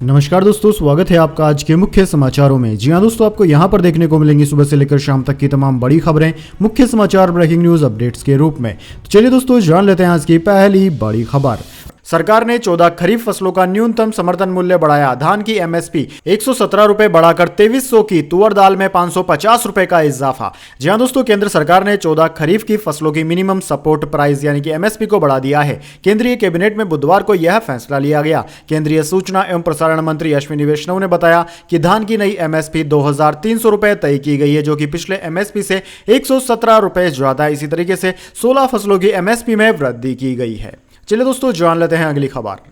नमस्कार दोस्तों, स्वागत है आपका आज के मुख्य समाचारों में। जी हां दोस्तों, आपको यहां पर देखने को मिलेंगी सुबह से लेकर शाम तक की तमाम बड़ी खबरें मुख्य समाचार ब्रेकिंग न्यूज अपडेट्स के रूप में। तो चलिए दोस्तों, जान लेते हैं आज की पहली बड़ी खबर। सरकार ने 14 खरीफ फसलों का न्यूनतम समर्थन मूल्य बढ़ाया। धान की एमएसपी 117 रुपए बढ़ाकर 2300 की। तुअर दाल में 550 रुपए का इजाफा। जी हां दोस्तों, केंद्र सरकार ने 14 खरीफ की फसलों की मिनिमम सपोर्ट प्राइस यानी कि एमएसपी को बढ़ा दिया है। केंद्रीय कैबिनेट में बुधवार को यह फैसला लिया गया। केंद्रीय सूचना एवं प्रसारण मंत्री अश्विनी वैष्णव ने बताया कि धान की नई एमएसपी 2300 रुपए तय की गई है, जो कि पिछले एमएसपी से 117 रुपए ज्यादा है। इसी तरीके से 16 फसलों की एमएसपी में वृद्धि की गई है। चलिए दोस्तों, जान लेते हैं अगली खबर।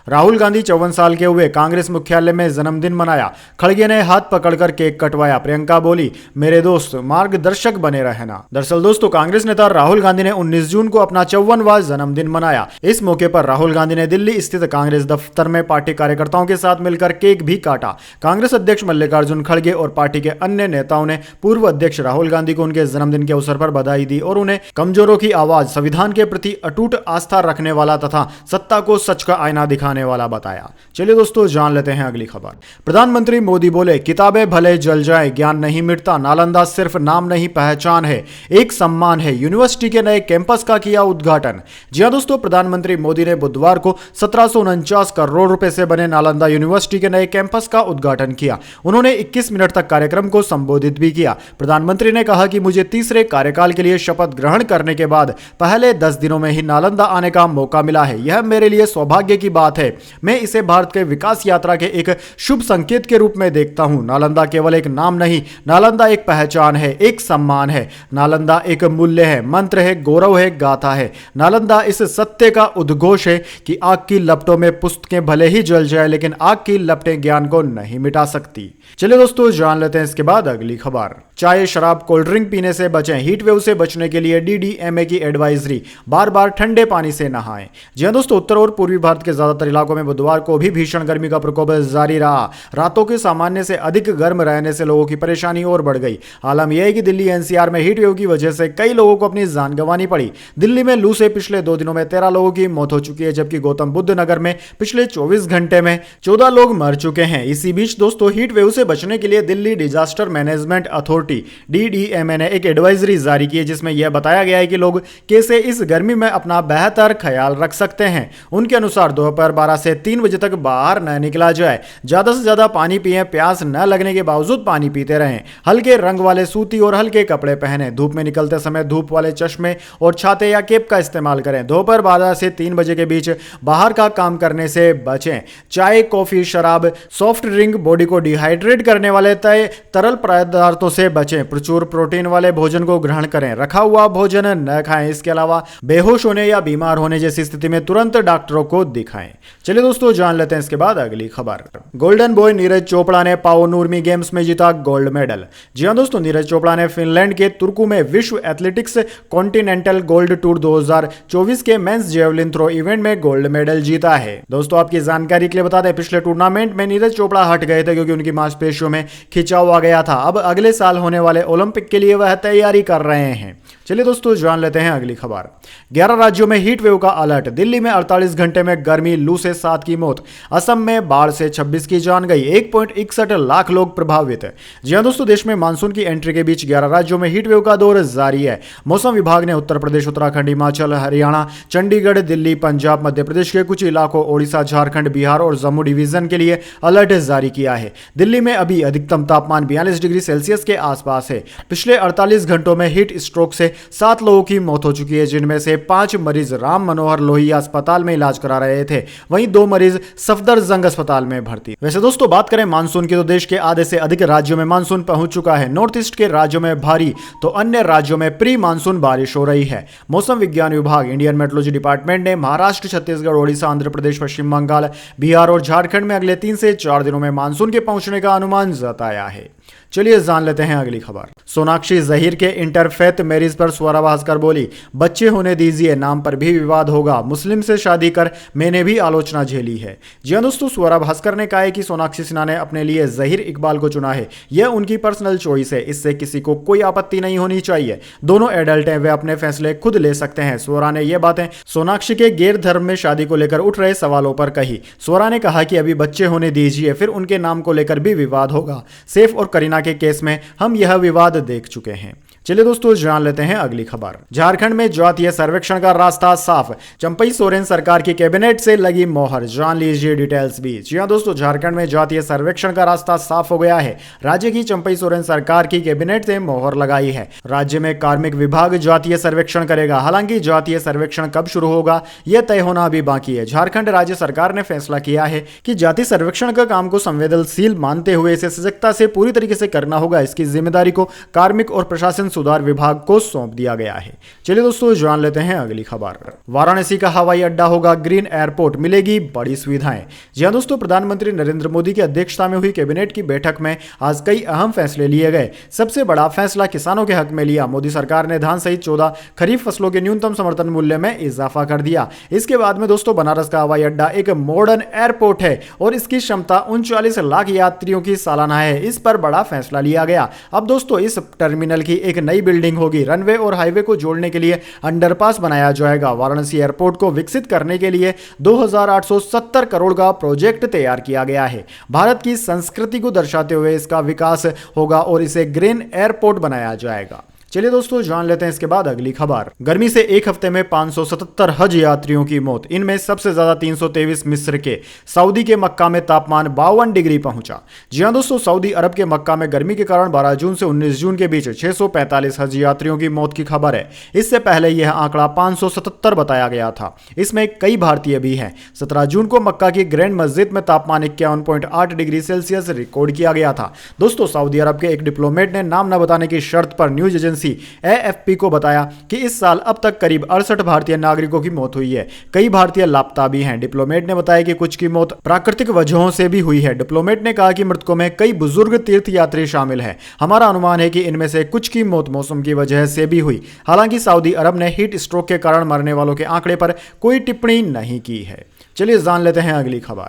राहुल गांधी 54 साल के हुए, कांग्रेस मुख्यालय में जन्मदिन मनाया। खड़गे ने हाथ पकड़कर केक कटवाया। प्रियंका बोली, मेरे दोस्त मार्गदर्शक बने रहना। दरअसल दोस्तों, कांग्रेस नेता राहुल गांधी ने 19 जून को अपना 54वां जन्मदिन मनाया। इस मौके पर राहुल गांधी ने दिल्ली स्थित कांग्रेस दफ्तर में पार्टी कार्यकर्ताओं के साथ मिलकर केक भी काटा। कांग्रेस अध्यक्ष मल्लिकार्जुन खड़गे और पार्टी के अन्य नेताओं ने पूर्व अध्यक्ष राहुल गांधी को उनके जन्मदिन के अवसर पर बधाई दी और उन्हें कमजोरों की आवाज, संविधान के प्रति अटूट आस्था रखने वाला तथा सत्ता को सच का आईना दिखाने वाला बताया। चलिए दोस्तों, जान लेते हैं अगली खबर। प्रधानमंत्री मोदी बोले, किताबें भले जल जाए, ज्ञान नहीं मिटता। नालंदा सिर्फ नाम नहीं, पहचान है, एक सम्मान है। यूनिवर्सिटी के नए कैंपस का किया उद्घाटन। जी हां दोस्तों, प्रधानमंत्री मोदी ने बुधवार को 1749 करोड़ रुपए से बने नालंदा यूनिवर्सिटी के नए कैंपस का उद्घाटन किया। उन्होंने 21 मिनट तक कार्यक्रम को संबोधित भी किया। प्रधानमंत्री ने कहा कि मुझे तीसरे कार्यकाल के लिए शपथ ग्रहण करने के बाद पहले 10 दिनों में ही नालंदा आने का मौका मिला है। यह मेरे लिए सौभाग्य की बात है। मैं इसे भारत के विकास यात्रा के एक शुभ संकेत के रूप में देखता हूं। नालंदा केवल एक नाम नहीं, नालंदा एक पहचान है, एक सम्मान है। नालंदा एक मूल्य है, मंत्र है, गौरव है, गाथा है। नालंदा इस सत्य का उद्घोष है कि आग की लपटों में पुस्तकें भले ही जल जाए, लेकिन आग की लपटें ज्ञान को नहीं मिटा सकती। चलिए दोस्तों, जान लेते हैं इसके बाद अगली खबर। चाय, शराब, कोल्ड ड्रिंक पीने से बचें। हीट वेव से बचने के लिए डीडीएमए की एडवाइजरी। बार बार ठंडे पानी से नहाएं। जी हां दोस्तों, उत्तर और पूर्वी भारत के ज्यादातर इलाकों में बुधवार को भी भीषण गर्मी का प्रकोप जारी रहा। रातों के सामान्य से अधिक गर्म रहने से लोगों की परेशानी और बढ़ गई। आलम यह है कि दिल्ली एनसीआर में हीट वेव की वजह से कई लोगों को अपनी जान गंवानी पड़ी। दिल्ली में लू से पिछले 2 दिनों में 13 लोगों की मौत हो चुकी है, जबकि गौतम बुद्ध नगर में पिछले 24 घंटे में 14 लोग मर चुके हैं। इसी बीच दोस्तों, हीट वेव से बचने के लिए Delhi disaster management authority DDMA ने एक एडवाइजरी जारी की है, जिसमें यह बताया गया है कि लोग कैसे इस गर्मी में अपना बेहतर ख्याल रख सकते हैं। उनके अनुसार दोपहर 12 से 3 बजे तक बाहर न निकला जाए। ज्यादा से ज्यादा पानी पिएं। प्यास न लगने के बावजूद पानी पीते रहें। हल्के रंग वाले सूती और हल्के कपड़े पहनें। धूप में निकलते समय धूप वाले चश्मे और छाते या केप का इस्तेमाल करें। दोपहर 12 से 3 बजे के बीच बाहर का काम करने से बचें। चाय, कॉफी, शराब, सॉफ्ट ड्रिंक, बॉडी को डिहाइड्रेट करने वाले तरल पदार्थों से बचें। प्रचुर प्रोटीन वाले भोजन को ग्रहण करें। रखा हुआ भोजन न खाएं। इसके अलावा बेहोश होने या बीमार होने जैसी स्थिति में तुरंत डॉक्टरों को दिखाएं। चलिए दोस्तों, जान लेते हैं इसके बाद अगली खबर। गोल्डन बॉय नीरज चोपड़ा ने पाओ नूर्मी गेम्स में जीता गोल्ड मेडल। जी हां दोस्तों, नीरज चोपड़ा ने फिनलैंड के तुर्कू में विश्व एथलेटिक्स कॉन्टिनेंटल गोल्ड टूर 2024 के मेंस जेवलिन थ्रो इवेंट में गोल्ड मेडल जीता है। दोस्तों, आपकी जानकारी के लिए बता दें, पिछले टूर्नामेंट में नीरज चोपड़ा हट गए थे क्योंकि उनकी मांसपेशियों में खिंचाव आ गया था। अब अगले साल होने वाले ओलंपिक के लिए वह तैयारी कर रहे हैं। चलिए दोस्तों, जान लेते हैं अगली खबर। 11 राज्यों में हीट वेव का अलर्ट। दिल्ली में 48 घंटे में गर्मी, लू से 7 की मौत। असम में बाढ़ से 26 की जान गई। 1.61 लाख लोग प्रभावित। जी हां दोस्तों, देश में मानसून की एंट्री के बीच 11 राज्यों में हीट वेव का दौर जारी है। मौसम विभाग ने उत्तर प्रदेश, उत्तराखंड, हिमाचल, हरियाणा, चंडीगढ़, दिल्ली, पंजाब, मध्य प्रदेश के कुछ इलाकों, ओडिशा, झारखंड, बिहार और जम्मू डिवीजन के लिए अलर्ट जारी किया है। दिल्ली में अभी अधिकतम तापमान 42 डिग्री सेल्सियस के आसपास है। पिछले 48 घंटों में हीट स्ट्रोक से 7 लोगों की मौत हो चुकी है, जिनमें से 5 मरीज राम मनोहर लोहिया अस्पताल में इलाज करा रहे थे। वहीं 2 मरीज सफदरजंग अस्पताल में भर्ती। वैसे दोस्तों, बात करें मानसून की, तो देश के आधे से अधिक राज्यों में मानसून पहुंच चुका है। नॉर्थ ईस्ट के राज्यों में भारी तो अन्य राज्यों में प्री मानसून बारिश हो रही है। मौसम विज्ञान विभाग, इंडियन मेट्रोलॉजी डिपार्टमेंट ने महाराष्ट्र, छत्तीसगढ़, ओडिशा, आंध्र प्रदेश, पश्चिम बंगाल, बिहार और झारखंड में अगले 3 से 4 दिनों में मानसून के पहुंचने का अनुमान जताया है। चलिए जान लेते हैं अगली खबर। सोनाक्षी जहीर के इंटरफेथ मैरिज पर स्वरा भास्कर बोली, बच्चे होने दीजिए, नाम पर भी विवाद होगा, मुस्लिम से शादी कर मैंने भी आलोचना झेली है। जी हां दोस्तों, स्वरा भास्कर ने कहा है कि सोनाक्षी सिन्हा ने अपने लिए जहीर इकबाल को चुना है, यह उनकी पर्सनल चॉइस है, इससे किसी को कोई आपत्ति नहीं होनी चाहिए। दोनों एडल्ट हैं, वे अपने फैसले खुद ले सकते हैं। स्वरा ने यह बातें सोनाक्षी के गैर धर्म में शादी को लेकर उठ रहे सवालों पर कही। स्वरा ने कहा कि अभी बच्चे होने दीजिए, फिर उनके नाम को लेकर भी विवाद होगा। सैफ और करीना के केस में हम यह विवाद देख चुके हैं। चलिए दोस्तों जान लेते हैं अगली खबर। झारखंड में जातीय सर्वेक्षण का रास्ता साफ, चंपई सोरेन सरकार की कैबिनेट से लगी मोहर, जान लीजिए डिटेल्स भी। जी हां दोस्तों, झारखंड में जातीय सर्वेक्षण का रास्ता साफ हो गया है। राज्य की चंपई सोरेन सरकार की कैबिनेट से मोहर लगाई है। राज्य में कार्मिक विभाग जातीय सर्वेक्षण करेगा। हालांकि जातीय सर्वेक्षण कब शुरू होगा यह तय होना अभी बाकी है। झारखंड राज्य सरकार ने फैसला किया है कि जाति सर्वेक्षण का काम को संवेदनशील मानते हुए इसे सजगता से पूरी तरीके से करना होगा। इसकी जिम्मेदारी को कार्मिक और प्रशासन सुधार विभाग को सौंप दिया गया है। चलिए दोस्तों जान लेते हैं अगली खबर। वाराणसी का हवाई अड्डा होगा ग्रीन एयरपोर्ट, मिलेगी बड़ी सुविधाएं। जी हां दोस्तों, प्रधानमंत्री नरेंद्र मोदी की अध्यक्षता में हुई कैबिनेट की बैठक में आज कई अहम फैसले लिए गए। सबसे बड़ा फैसला किसानों के हक में लिया। मोदी सरकार ने धान सहित 14 खरीफ फसलों के न्यूनतम समर्थन मूल्य में इजाफा कर दिया। इसके बाद में दोस्तों बनारस का हवाई अड्डा एक मॉडर्न एयरपोर्ट है और इसकी क्षमता 39 लाख यात्रियों की सालाना है। इस पर बड़ा फैसला लिया गया। अब दोस्तों इस टर्मिनल की एक नई बिल्डिंग होगी। रनवे और हाईवे को जोड़ने के लिए अंडरपास बनाया जाएगा। वाराणसी एयरपोर्ट को विकसित करने के लिए 2870 करोड़ का प्रोजेक्ट तैयार किया गया है। भारत की संस्कृति को दर्शाते हुए इसका विकास होगा और इसे ग्रीन एयरपोर्ट बनाया जाएगा। चलिए दोस्तों जान लेते हैं इसके बाद अगली खबर। गर्मी से एक हफ्ते में 577 हज यात्रियों की मौत, इनमें सबसे ज्यादा 323 मिस्र के। सऊदी के मक्का में तापमान 52 डिग्री पहुंचा। जी हां दोस्तों, सऊदी अरब के मक्का में गर्मी के कारण 12 जून से 19 जून के बीच 645 हज यात्रियों की मौत की खबर है। इससे पहले यह आंकड़ा 577 बताया गया था। इसमें कई भारतीय भी हैं। 17 जून को मक्का की ग्रैंड मस्जिद में तापमान 51.8 डिग्री सेल्सियस रिकॉर्ड किया गया था। दोस्तों सऊदी अरब के एक डिप्लोमेट ने नाम न बताने की शर्त पर न्यूज एजेंसी AFP को बताया कि इस साल अब तक करीब 68 भारतीय नागरिकों की मौत हुई है। कई भारतीय लापता भी हैं। डिप्लोमेट ने बताया कि कुछ की मौत प्राकृतिक वजहों से भी हुई है। डिप्लोमेट ने कहा कि मृतकों में कई बुजुर्ग तीर्थयात्री शामिल हैं। हमारा अनुमान है कि इनमें से कुछ की मौत मौसम की वजह से भी हुई। हालांकि सऊदी अरब ने हीट स्ट्रोक के कारण मरने वालों के आंकड़े पर कोई टिप्पणी नहीं की है। चलिए जान लेते हैं अगली खबर।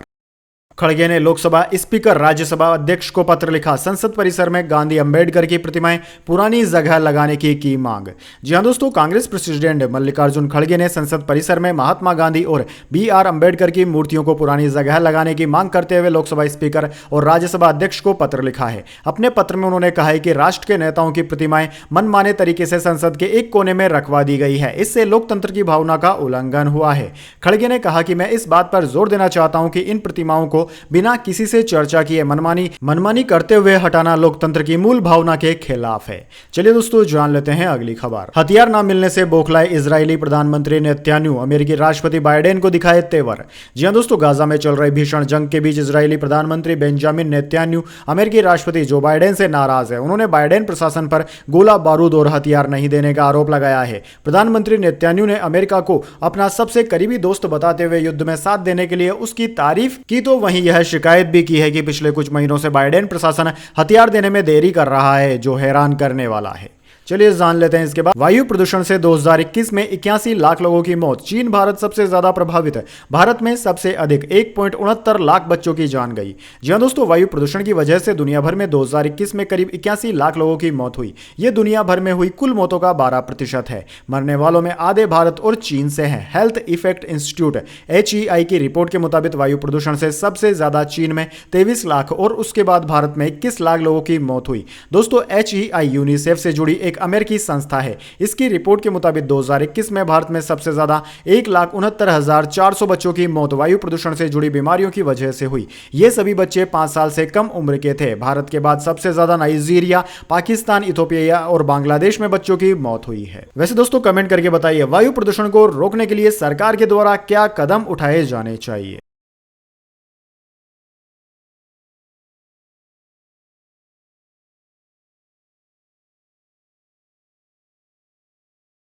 खड़गे ने लोकसभा स्पीकर राज्यसभा अध्यक्ष को पत्र लिखा। संसद परिसर में गांधी अंबेडकर की प्रतिमाएं पुरानी जगह लगाने की मांग। जी हां दोस्तों, कांग्रेस प्रेसिडेंट मल्लिकार्जुन खड़गे ने संसद परिसर में महात्मा गांधी और BR अंबेडकर की मूर्तियों को पुरानी जगह लगाने की मांग करते हुए लोकसभा स्पीकर और राज्यसभा अध्यक्ष को पत्र लिखा है। अपने पत्र में उन्होंने कहा है कि राष्ट्र के नेताओं की प्रतिमाएं मनमाने तरीके से संसद के एक कोने में रखवा दी गई है। इससे लोकतंत्र की भावना का उल्लंघन हुआ है। खड़गे ने कहा कि मैं इस बात पर जोर देना चाहता हूं कि इन प्रतिमाओं को बिना किसी से चर्चा किए मनमानी करते हुए हटाना लोकतंत्र की मूल भावना के खिलाफ है। चलिए दोस्तों जान लेते हैं अगली खबर। हथियार न मिलने से बौखलाए इजरायली प्रधानमंत्री नेतन्याहू, अमेरिकी राष्ट्रपति बाइडेन को दिखाए तेवर। जी हां दोस्तों, गाजा में चल रही भीषण जंग के बीच इजरायली प्रधानमंत्री बेंजामिन नेतन्याहू अमेरिकी राष्ट्रपति जो बाइडेन से नाराज है। उन्होंने बाइडेन प्रशासन पर गोला बारूद और हथियार नहीं देने का आरोप लगाया है। प्रधानमंत्री नेतन्याहू ने अमेरिका को अपना सबसे करीबी दोस्त बताते हुए युद्ध में साथ देने के लिए उसकी तारीफ की, तो वहीं यह शिकायत भी की है कि पिछले कुछ महीनों से बाइडेन प्रशासन हथियार देने में देरी कर रहा है, जो हैरान करने वाला है। चलिए जान लेते हैं इसके बाद। वायु प्रदूषण से 2021 में 81 लाख लोगों की मौत। चीन भारत सबसे ज्यादा प्रभावित है। भारत में सबसे अधिक 1.69 लाख बच्चों की जान गई। जी हां दोस्तों, वायु प्रदूषण की वजह से दुनिया भर में 2021 में करीब 81 लाख लोगों की मौत हुई। यह दुनिया भर में हुई कुल मौतों का 12% है। मरने वालों में आधे भारत और चीन से हैं। हेल्थ इफेक्ट इंस्टीट्यूट HEI की रिपोर्ट के मुताबिक वायु प्रदूषण से सबसे ज्यादा चीन में 23 लाख और उसके बाद भारत में 21 लाख लोगों की मौत हुई। दोस्तों HEI यूनिसेफ से जुड़ी एक अमेरिकी संस्था है। इसकी रिपोर्ट के मुताबिक 2021 में भारत में सबसे ज्यादा 1,69,400 बच्चों की मौत वायु प्रदूषण से जुड़ी बीमारियों की वजह से हुई। ये सभी बच्चे 5 साल से कम उम्र के थे। भारत के बाद सबसे ज्यादा नाइजीरिया, पाकिस्तान, इथोपिया और बांग्लादेश में बच्चों की मौत हुई है। वैसे दोस्तों कमेंट करके बताइए, वायु प्रदूषण को रोकने के लिए सरकार के द्वारा क्या कदम उठाए जाने चाहिए।